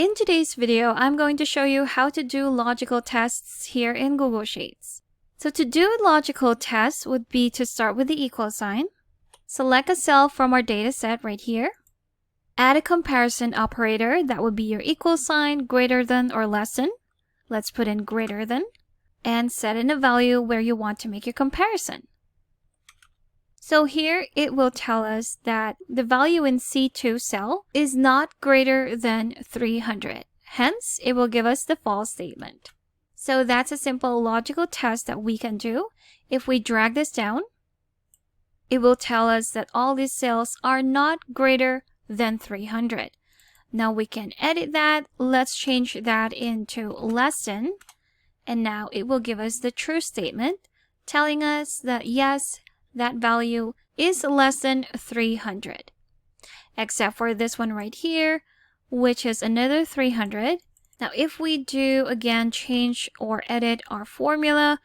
In today's video, I'm going to show you how to do logical tests here in Google Sheets. So to do logical tests would be to start with the equal sign, select a cell from our data set right here, add a comparison operator, that would be your equal sign, greater than or less than. Let's put in greater than, and set in a value where you want to make your comparison. So here it will tell us that the value in C2 cell is not greater than 300. Hence, it will give us the false statement. So that's a simple logical test that we can do. If we drag this down, it will tell us that all these cells are not greater than 300. Now we can edit that. Let's change that into less than. And now it will give us the true statement, telling us that yes, that value is less than 300. Except for this one right here, which is another 300. Now if we do, again, change or edit our formula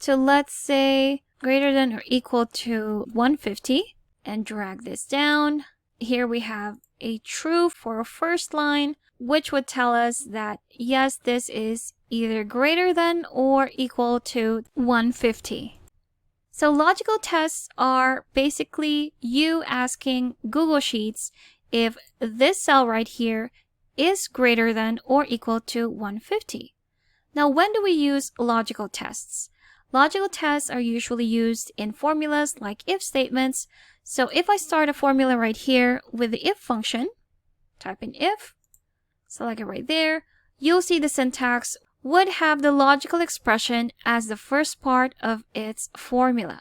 to, let's say, greater than or equal to 150, and drag this down, here we have a true for a first line, which would tell us that yes, this is either greater than or equal to 150. So logical tests are basically you asking Google Sheets if this cell right here is greater than or equal to 150. Now, when do we use logical tests? Logical tests are usually used in formulas like if statements. So if I start a formula right here with the if function, type in if, select it right there, you'll see the syntax would have the logical expression as the first part of its formula.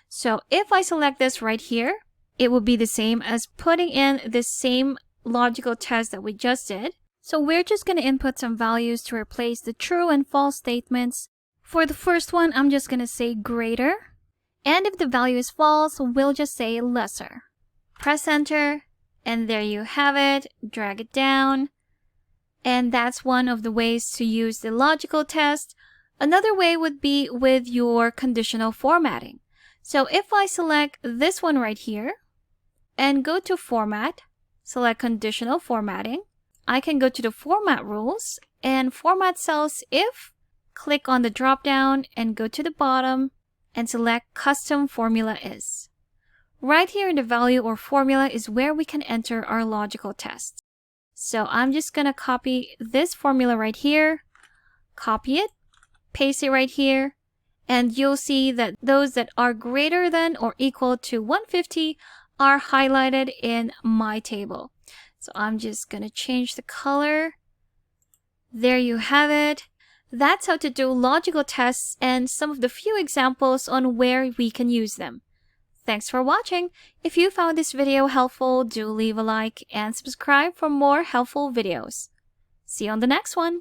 So if I select this right here, it will be the same as putting in the same logical test that we just did. So we're just going to input some values to replace the true and false statements. For the first one, I'm just going to say greater. And if the value is false, we'll just say lesser. Press enter, and there you have it. Drag it down. And that's one of the ways to use the logical test. Another way would be with your conditional formatting. So if I select this one right here and go to Format, select Conditional Formatting, I can go to the Format Rules and format cells if, click on the drop-down and go to the bottom and select Custom Formula Is. Right here in the value or formula is where we can enter our logical test. So I'm just going to copy this formula right here, copy it, paste it right here, and you'll see that those that are greater than or equal to 150 are highlighted in my table. So I'm just going to change the color. There you have it. That's how to do logical tests and some of the few examples on where we can use them. Thanks for watching. If you found this video helpful, do leave a like and subscribe for more helpful videos. See you on the next one.